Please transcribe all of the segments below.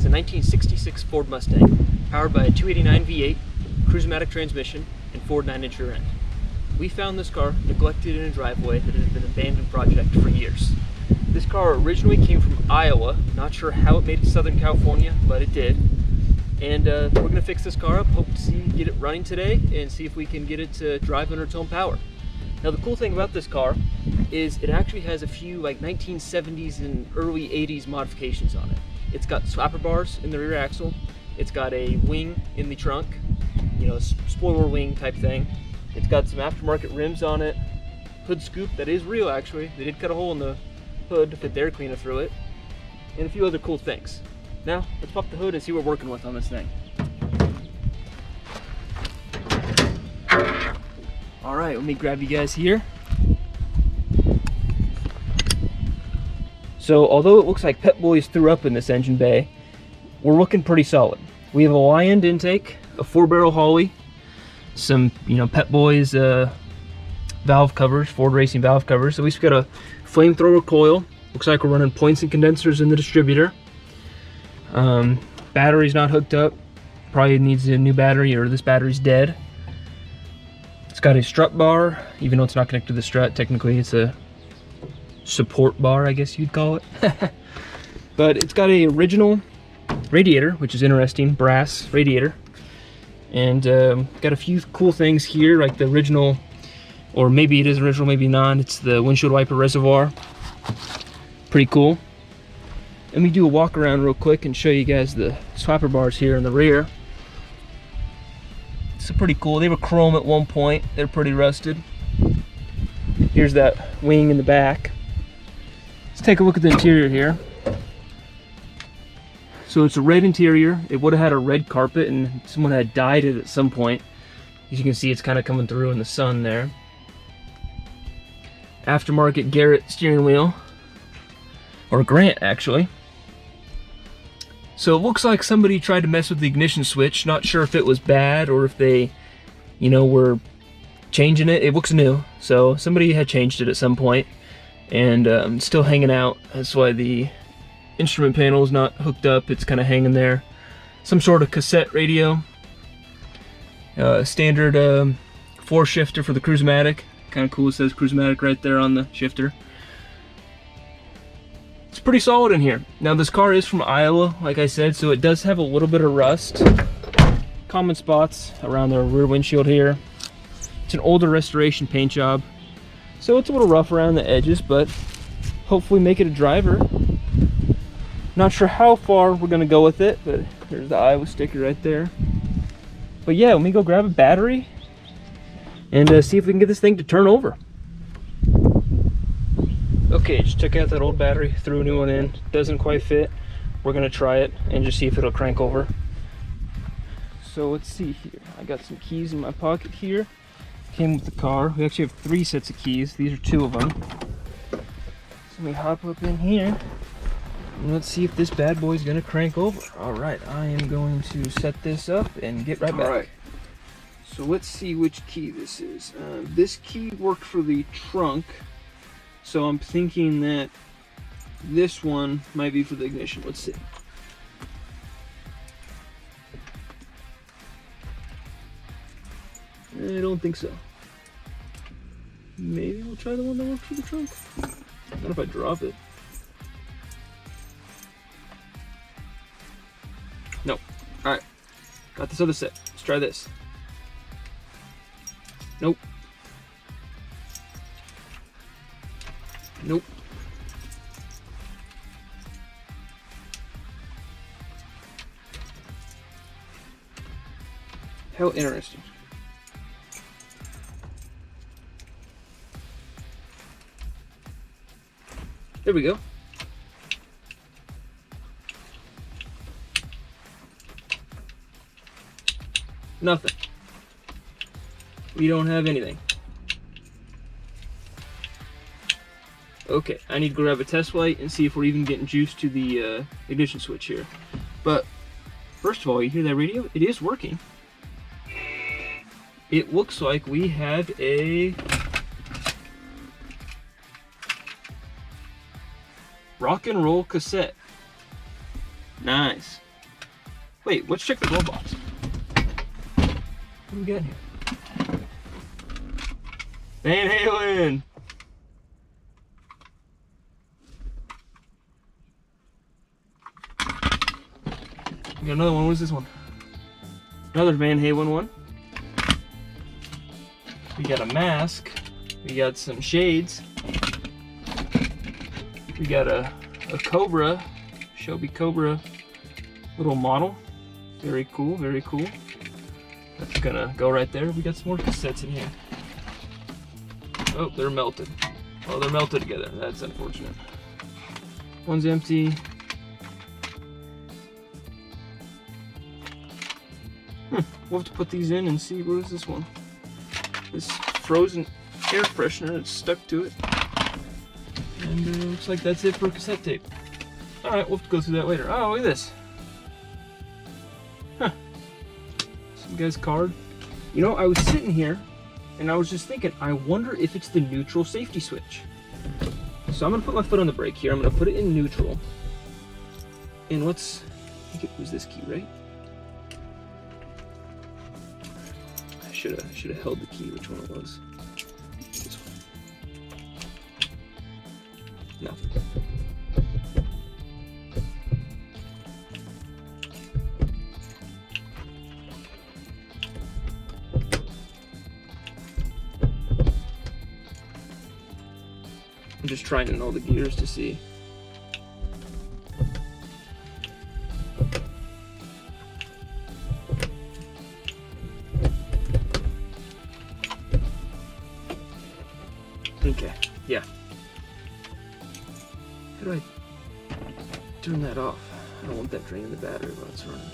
a 1966 Ford Mustang, powered by a 289 V8, cruise-matic transmission, and Ford 9-inch rear end. We found this car neglected in a driveway that had been an abandoned project for years. This car originally came from Iowa. Not sure how it made it to Southern California, but it did. And we're going to fix this car up, hope to get it running today, and see if we can get it to drive under its own power. Now the cool thing about this car is it actually has a few like 1970s and early 80s modifications on it. It's got swapper bars in the rear axle. It's got a wing in the trunk, you know, spoiler wing type thing. It's got some aftermarket rims on it. Hood scoop that is real actually. They did cut a hole in the hood to fit the air cleaner through it. And a few other cool things. Now, let's pop the hood and see what we're working with on this thing. All right, let me grab you guys here. So, although it looks like Pep Boys threw up in this engine bay, we're looking pretty solid. We have a Y-end intake, a 4-barrel Holley, some, you know, Pep Boys valve covers, Ford Racing valve covers. So we've got a flamethrower coil. Looks like we're running points and condensers in the distributor. Battery's not hooked up. Probably needs a new battery, or this battery's dead. It's got a strut bar, even though it's not connected to the strut. Technically, it's a support bar, I guess you'd call it. But it's got a original radiator, which is interesting, brass radiator. And got a few cool things here, like the original, or maybe it is original, maybe not. It's the windshield wiper reservoir. Pretty cool. Let me do a walk around real quick and show you guys the swapper bars here in the rear. It's pretty cool. They were chrome at one point. They're pretty rusted. Here's that wing in the back. Let's take a look at the interior here. So it's a red interior. It would have had a red carpet and someone had dyed it at some point. As you can see, it's kind of coming through in the sun there. Aftermarket Garrett steering wheel. Or Grant, actually. So it looks like somebody tried to mess with the ignition switch. Not sure if it was bad or if they, you know, were changing it. It looks new, so somebody had changed it at some point, and it's still hanging out. That's why the instrument panel is not hooked up. It's kind of hanging there. Some sort of cassette radio. Standard 4 shifter for the cruise-matic. Kind of cool. It says cruise-matic right there on the shifter. It's pretty solid in here. Now this car is from Iowa, like I said, so it does have a little bit of rust. Common spots around the rear windshield here. It's an older restoration paint job, so it's a little rough around the edges, but hopefully make it a driver. Not sure how far we're gonna go with it, but there's the Iowa sticker right there. But yeah, let me go grab a battery and see if we can get this thing to turn over. Okay, just took out that old battery, threw a new one in. Doesn't quite fit. We're gonna try it and just see if it'll crank over. So let's see here. I got some keys in my pocket here. Came with the car. We actually have 3 sets of keys. These are 2 of them. So let me hop up in here and let's see if this bad boy's gonna crank over. All right, I am going to set this up and get right back. All right. So let's see which key this is. This key worked for the trunk. So I'm thinking that this one might be for the ignition. Let's see. I don't think so. Maybe we'll try the one that works for the trunk. What if I drop it? Nope. Alright. Got this other set. Let's try this. Nope. Nope. How interesting. There we go. Nothing. We don't have anything. Okay, I need to grab a test light and see if we're even getting juice to the ignition switch here. But first of all, you hear that radio? It is working. It looks like we have a rock and roll cassette. Nice. Wait, let's check the glove box. What do we got here? Van Halen! We got another one. What is this one? Another Van Halen one. We got a mask. We got some shades. We got a Cobra, Shelby Cobra little model. Very cool, very cool. That's gonna go right there. We got some more cassettes in here. Oh, they're melted. Oh, they're melted together. That's unfortunate. One's empty. We'll have to put these in and see. What is this one? This frozen air freshener that's stuck to it. And looks like that's it for cassette tape. Alright, we'll have to go through that later. Oh, look at this. Huh. Some guy's card. You know, I was sitting here and I was just thinking, I wonder if it's the neutral safety switch. So I'm going to put my foot on the brake here. I'm going to put it in neutral. And let's, I think it was this key, right? I should have held the key, which one it was. This one. No. I'm just trying to know the gears to see. Okay, yeah. How do I turn that off? I don't want that draining the battery while it's running.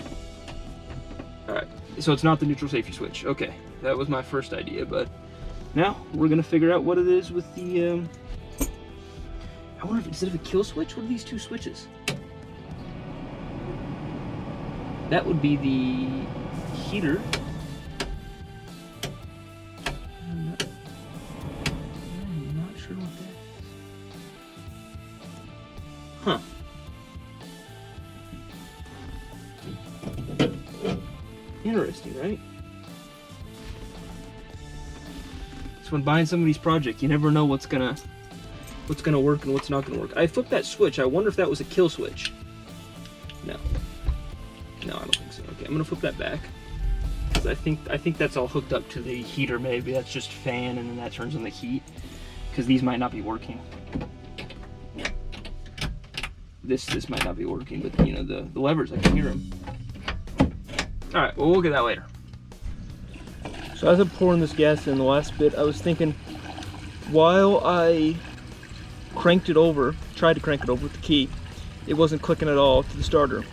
Alright, so it's not the neutral safety switch. Okay, that was my first idea, but now we're gonna figure out what it is with the, I wonder if instead of a kill switch, what are these two switches? That would be the heater. I'm not sure what that is. Huh. Interesting, right? So when buying somebody's project, you never know what's gonna work and what's not gonna work. I flipped that switch. I wonder if that was a kill switch. No. No, I don't think so. Okay, I'm gonna flip that back. I think that's all hooked up to the heater. Maybe that's just fan, and then that turns on the heat. Because these might not be working. This might not be working, but you know the levers, I can hear them. All right, well we'll get that later. So as I'm pouring this gas in the last bit, I was thinking while I cranked it over, tried to crank it over with the key, it wasn't clicking at all to the starter.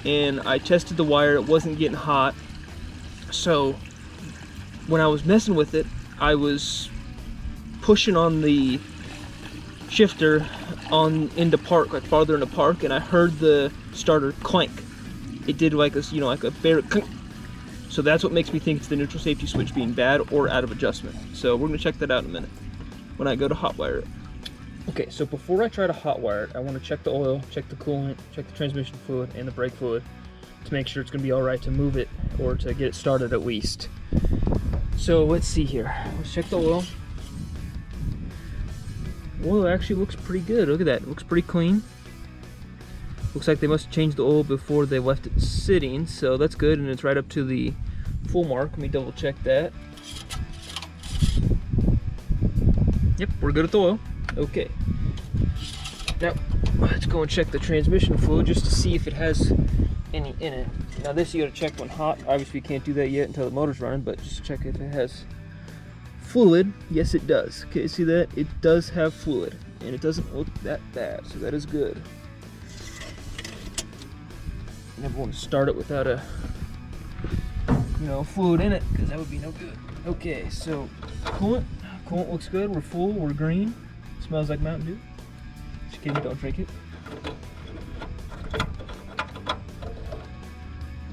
And I tested the wire, it wasn't getting hot. So when I was messing with it, I was pushing on the shifter on into park, like farther into park, and I heard the starter clank. It did like a, you know, like a bare clink. So that's what makes me think it's the neutral safety switch being bad or out of adjustment. So we're gonna check that out in a minute when I go to hotwire it. Okay, so before I try to hotwire it, I want to check the oil, check the coolant, check the transmission fluid and the brake fluid to make sure it's going to be all right to move it or to get it started at least. So let's see here. Let's check the oil. Oil actually looks pretty good. Look at that. It looks pretty clean. Looks like they must have changed the oil before they left it sitting, so that's good, and it's right up to the full mark. Let me double check that. Yep, we're good at the oil. Okay. Now, let's go and check the transmission fluid just to see if it has any in it. Now this you gotta check when hot. Obviously you can't do that yet until the motor's running, but just check if it has fluid. Yes, it does. Okay, see that? It does have fluid, and it doesn't look that bad, so that is good. You never want to start it without a, you know, fluid in it, because that would be no good. Okay, so coolant looks good. We're full. We're green. Smells like Mountain Dew. Just kidding, don't drink it.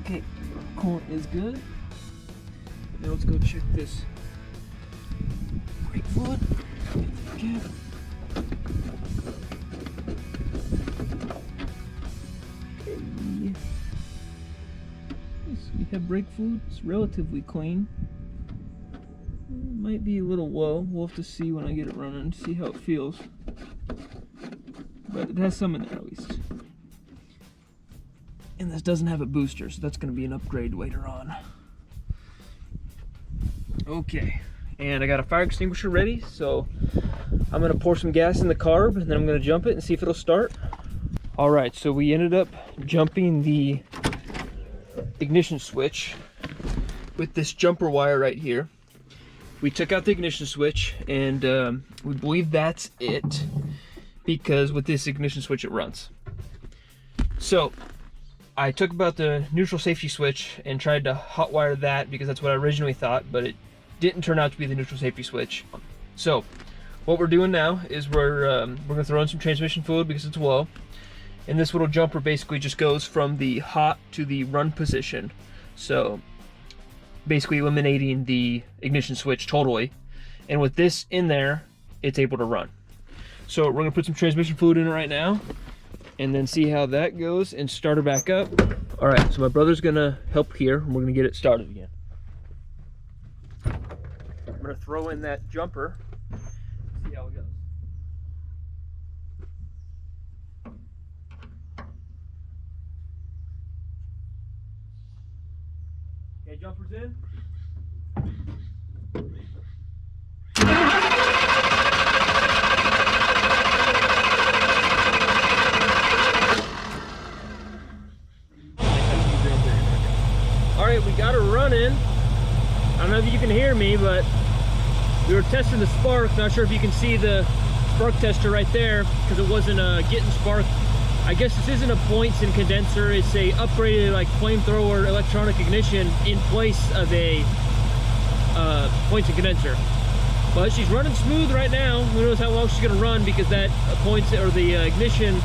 Okay, coolant is good. Now let's go check this brake fluid. Okay. we have brake fluid. It's relatively clean. It might be a little low. We'll have to see when I get it running, see how it feels. But it has some in there at least. And this doesn't have a booster, so that's going to be an upgrade later on. Okay, and I got a fire extinguisher ready, so I'm going to pour some gas in the carb, and then I'm going to jump it and see if it'll start. Alright, so we ended up jumping the ignition switch with this jumper wire right here. We took out the ignition switch, and we believe that's it, because with this ignition switch it runs. So I took about the neutral safety switch and tried to hotwire that, because that's what I originally thought, but it didn't turn out to be the neutral safety switch. So what we're doing now is we're gonna throw in some transmission fluid because it's low, and this little jumper basically just goes from the hot to the run position, so basically eliminating the ignition switch totally. And with this in there, it's able to run. So we're gonna put some transmission fluid in it right now, and then see how that goes and start her back up. All right, so my brother's gonna help here, and we're gonna get it started again. I'm gonna throw in that jumper, see how it goes. Okay, jumper's in. Alright, we got her running. I don't know if you can hear me, but we were testing the spark. Not sure if you can see the spark tester right there, because it wasn't getting spark. I guess this isn't a points and condenser. It's a upgraded like flamethrower electronic ignition in place of a points and condenser. But she's running smooth right now. Who knows how long she's gonna run, because that points or the ignition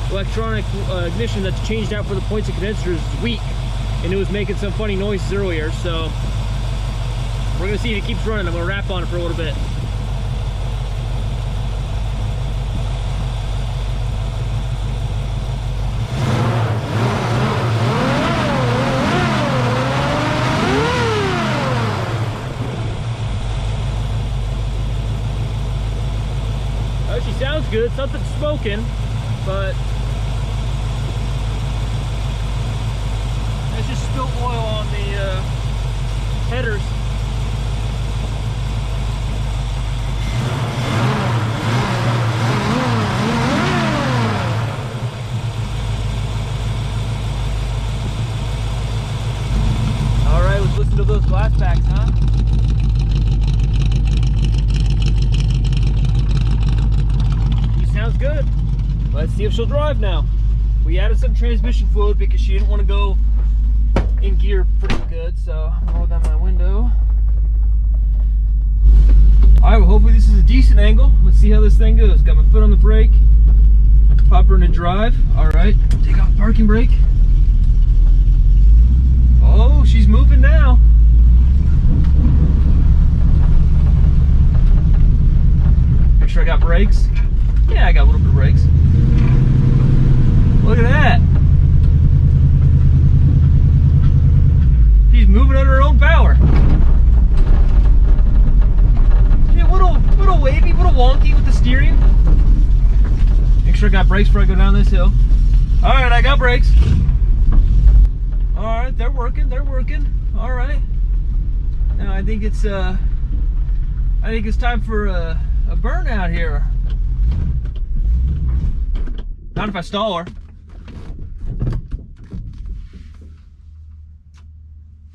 electronic ignition that's changed out for the points and condensers is weak, and it was making some funny noises earlier. So we're gonna see if it keeps running. I'm gonna wrap on it for a little bit. Oh, she sounds good. Something's smoking, but that's just spilled oil on the headers. All right, let's listen to those blast packs, huh? She sounds good. Let's see if she'll drive now. We added some transmission fluid because she didn't want to go in gear pretty good, so I'm gonna roll down my window. Alright, well, hopefully this is a decent angle. Let's see how this thing goes. Got my foot on the brake. Pop her into drive. Alright, take off parking brake. Oh, she's moving now. Make sure I got brakes. Yeah, I got a little bit of brakes. Look at that. She's moving under her own power. Yeah, little wavy, little wonky with the steering. Make sure I got brakes before I go down this hill. Alright, I got brakes. Alright, they're working, they're working. Alright. Now I think it's time for a burnout here. Not if I stall her.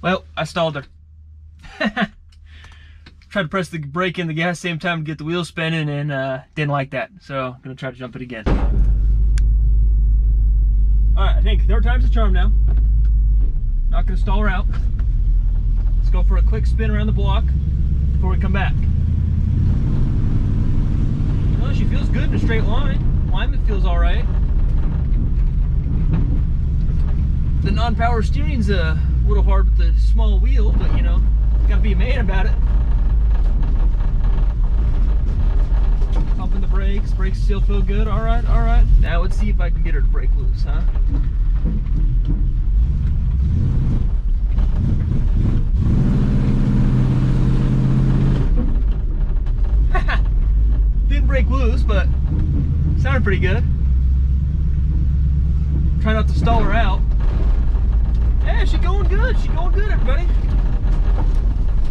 Well, I stalled her. Tried to press the brake and the gas same time to get the wheels spinning, and didn't like that. So I'm gonna try to jump it again. Alright, I think third time's the charm now. Not gonna stall her out. Let's go for a quick spin around the block before we come back. Well, she feels good in a straight line. Alignment feels alright. The non-power steering's a little hard with the small wheel, but you know, gotta be a man about it. Pumping the brakes. Brakes still feel good. Alright, alright. Now let's see if I can get her to break loose, huh? break loose, but it sounded pretty good. Try not to stall her out. Yeah, she's going good. She's going good, everybody.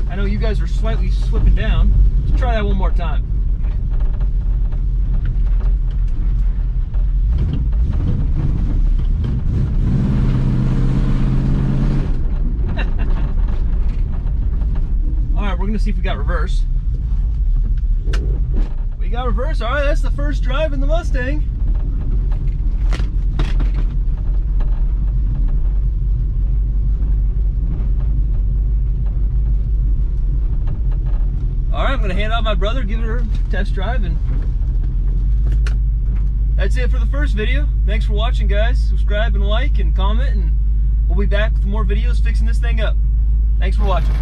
I know you guys are slightly slipping down. Let's try that one more time. Alright, we're going to see if we got reverse. We got reverse. Alright, that's the first drive in the Mustang. Alright, I'm going to hand out my brother, give her a test drive, and that's it for the first video. Thanks for watching, guys. Subscribe and like and comment, and we'll be back with more videos fixing this thing up. Thanks for watching.